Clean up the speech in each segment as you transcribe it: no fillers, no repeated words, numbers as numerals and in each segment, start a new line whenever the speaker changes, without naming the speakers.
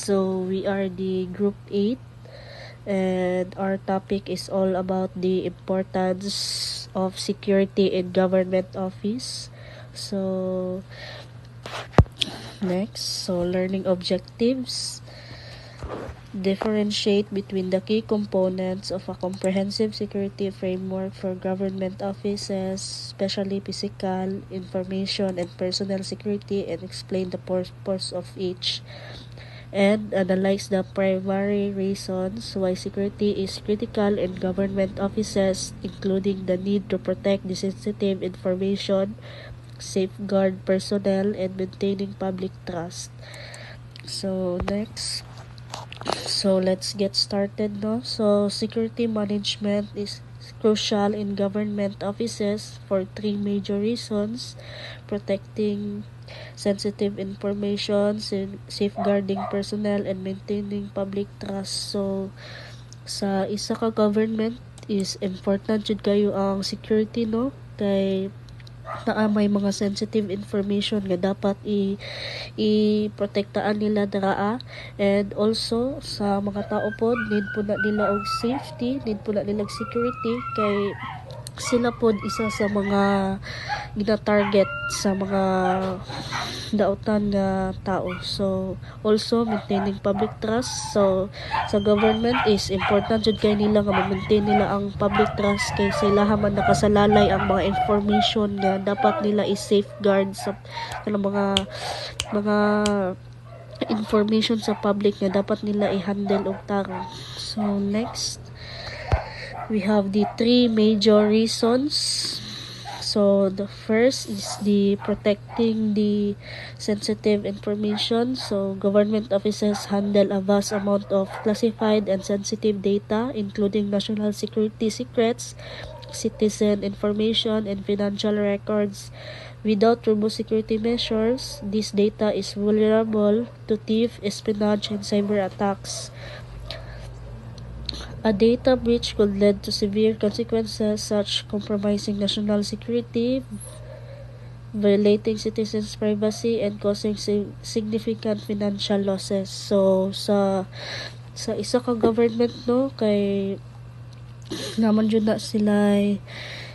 So we are the group 8 and our topic is all about the importance of security in government office. So next, learning objectives. Differentiate between the key components of a comprehensive security framework for government offices, especially physical, information, and personal security, and explain the purpose of each. And analyze the primary reasons why security is critical in government offices, including the need to protect the sensitive information, safeguard personnel, and maintaining public trust. So next, let's get started, no? So security management is crucial in government offices for three major reasons: protecting sensitive information, safeguarding personnel, and maintaining public trust. So sa isa ka government is important jud kayo ang security, no? Kay naa may mga sensitive information nga dapat i-protektaan nila draa, and also sa mga tao pod need po na nila og safety, need po na nila security kay sila pod isa sa mga gina-target sa mga dautan nga tao. So also maintaining public trust. So sa government is important jud kay nila nga ma-maintain nila ang public trust kay sila man nakasalalay ang mga information nga dapat nila i-safeguard sa mga information sa public nga dapat nila i-handle og tarong. So next, we have the three major reasons. So the first is the protecting the sensitive information. So government offices handle a vast amount of classified and sensitive data, including national security secrets, citizen information, and financial records. Without robust security measures, this data is vulnerable to theft, espionage, and cyber attacks. A data breach could lead to severe consequences such compromising national security, violating citizens' privacy, and causing significant financial losses. So sa isa ka government, no, kay naman jud na sila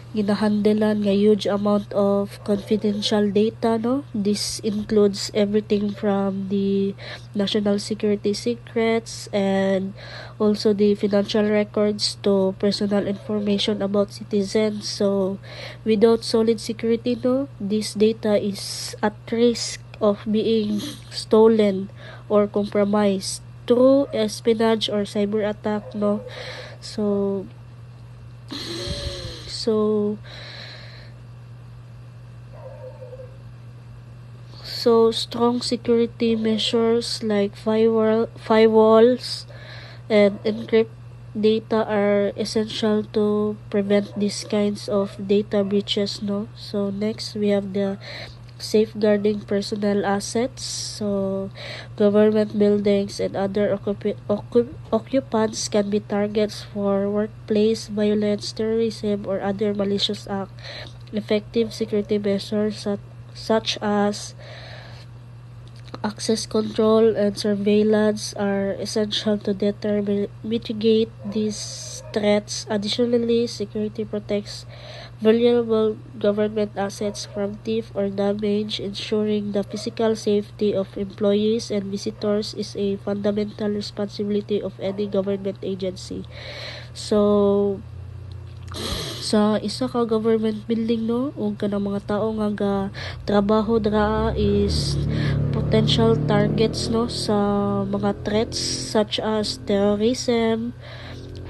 ginahandelan nga huge amount of confidential data, no? This includes everything from the national security secrets and also the financial records to personal information about citizens. So without solid security, no, this data is at risk of being stolen or compromised through espionage or cyber attack, no? So strong security measures like firewalls and encrypt data are essential to prevent these kinds of data breaches, no? So next, we have the safeguarding personal assets. So government buildings and other occupants can be targets for workplace violence, terrorism, or other malicious acts. Effective security measures such as access control and surveillance are essential to mitigate these threats. Additionally, security protects vulnerable government assets from theft or damage. Ensuring the physical safety of employees and visitors is a fundamental responsibility of any government agency. So sa isa ka government building, no, ug kanang mga tao nga trabaho dra is potential targets, no, sa mga threats such as terrorism,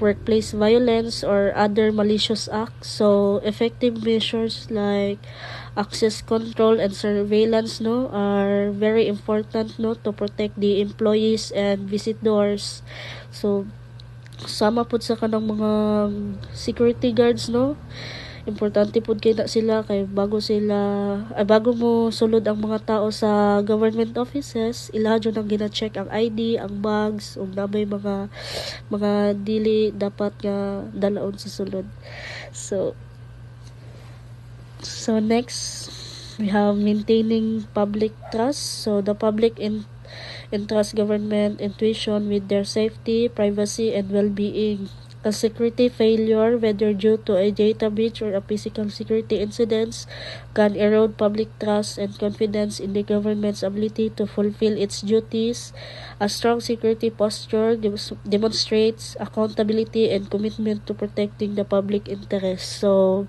workplace violence, or other malicious acts. So effective measures like access control and surveillance, no, are very important, no, to protect the employees and visitors. So sama pud sa kanang mga security guards, no, importante pud kay na sila kay bago mo sulod ang mga tao sa government offices, ila jud ang gina-check ang ID, ang bags, ug nabay mga dili dapat nga dalaon sa sulod. So next, we have maintaining public trust. So the public entrust government intuition with their safety, privacy, and well-being. A security failure, whether due to a data breach or a physical security incident, can erode public trust and confidence in the government's ability to fulfill its duties. A strong security posture demonstrates accountability and commitment to protecting the public interest. So,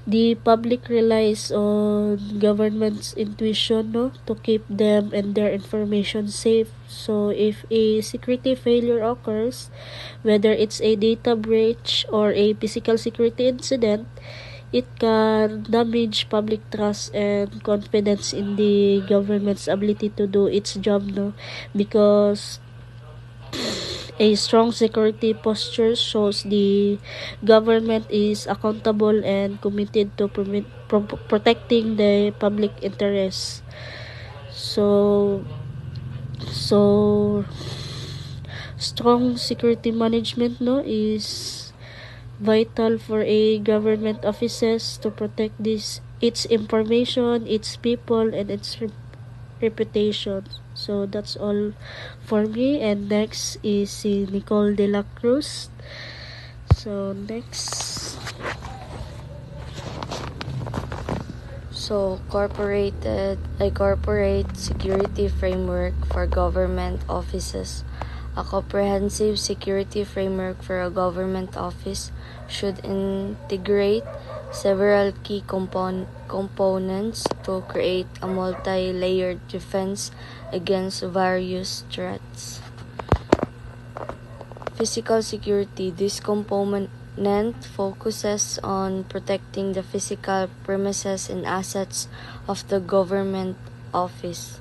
the public relies on government's intuition, no, to keep them and their information safe. So if a security failure occurs, whether it's a data breach or a physical security incident, it can damage public trust and confidence in the government's ability to do its job, no, because a strong security posture shows the government is accountable and committed to protecting the public interest. So, so strong security management, no, is vital for a government offices to protect this its information, its people, and its reputation. So that's all for me. And next is si Nicole De La Cruz. So next.
So, corporate security framework for government offices. A comprehensive security framework for a government office should integrate several key components to create a multi-layered defense against various threats. Physical security. This component focuses on protecting the physical premises and assets of the government office.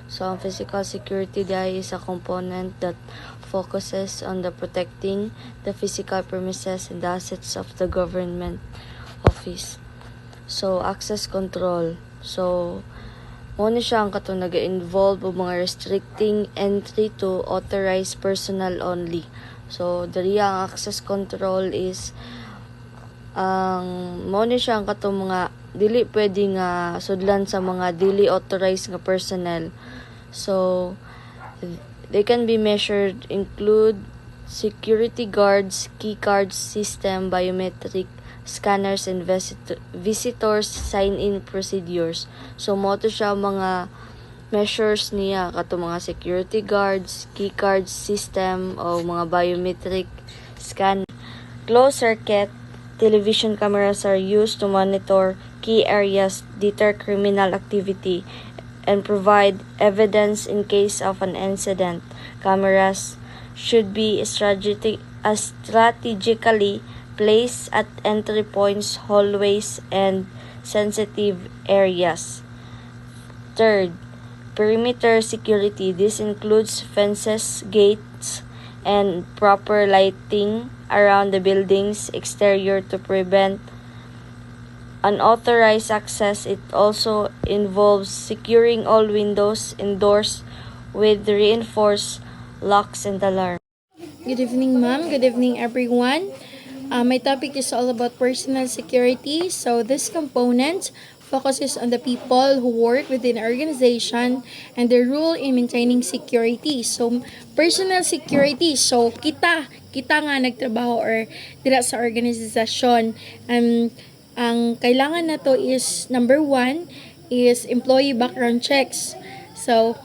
So, ang physical security dahil is a component that focuses on the protecting the physical premises and assets of the government office. So, access control. So, muna siya ang katong nag-involve o mga restricting entry to authorized personnel only. So, dali ang access control is muna siya ang katong mga dili pwede nga sudlan sa mga dili authorized nga personnel. So, they can be measured include security guards, key card system, biometric scanners, and visitors sign-in procedures. So, mo to siya mga measures niya kato mga security guards, key card system o mga biometric scan. Closed circuit television cameras are used to monitor key areas, deter criminal activity, and provide evidence in case of an incident. Cameras should be strategically placed at entry points, hallways, and sensitive areas. Third, perimeter security. This includes fences, gates, and proper lighting around the building's exterior to prevent unauthorized access. It also involves securing all windows and doors with reinforced locks and alarms.
Good evening, ma'am. Good evening, everyone. My topic is all about personal security. So this component focuses on the people who work within an organization and their role in maintaining security. So personal security. So kita nga nagtrabaho or dira sa organisasyon. Ang kailangan na to is number 1 is employee background checks. So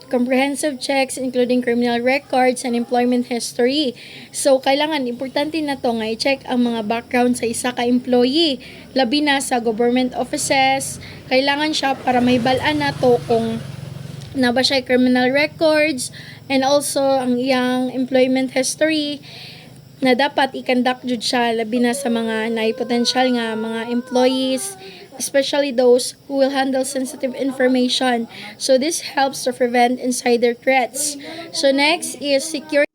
comprehensive checks including criminal records and employment history. So, kailangan, importante na to nga i-check ang mga background sa isa ka employee. Labi na sa government offices, kailangan siya para may balaan na to kung na ba siya criminal records and also ang iyang employment history na dapat i-conduct jud siya labi na sa mga potential nga mga employees, especially those who will handle sensitive information. So this helps to prevent insider threats. So next is security.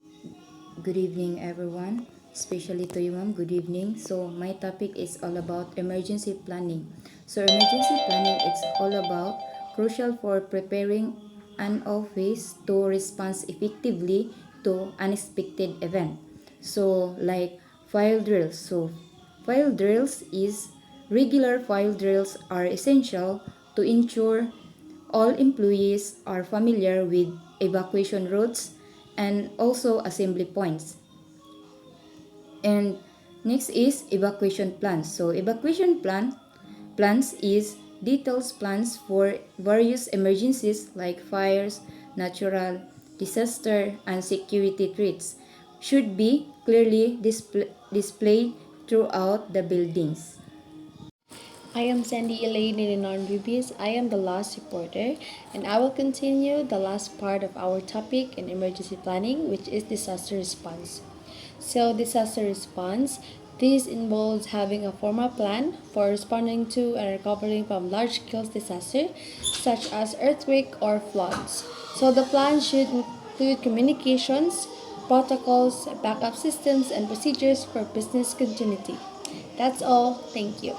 Good evening, everyone, especially to you, ma'am. Good evening. So my topic is all about emergency planning. So emergency planning is all about crucial for preparing an office to respond effectively to unexpected event. So like file drills. So file drills is regular file drills are essential to ensure all employees are familiar with evacuation routes and also assembly points. And next is evacuation plans. So evacuation plans is details plans for various emergencies like fires, natural disaster, and security threats should be clearly displayed throughout the buildings.
I am Sandy Elaine in non-reviews. I am the last reporter, and I will continue the last part of our topic in emergency planning, which is disaster response. So, disaster response, this involves having a formal plan for responding to and recovering from large-scale disaster, such as earthquake or floods. So, the plan should include communications, protocols, backup systems, and procedures for business continuity. That's all. Thank you.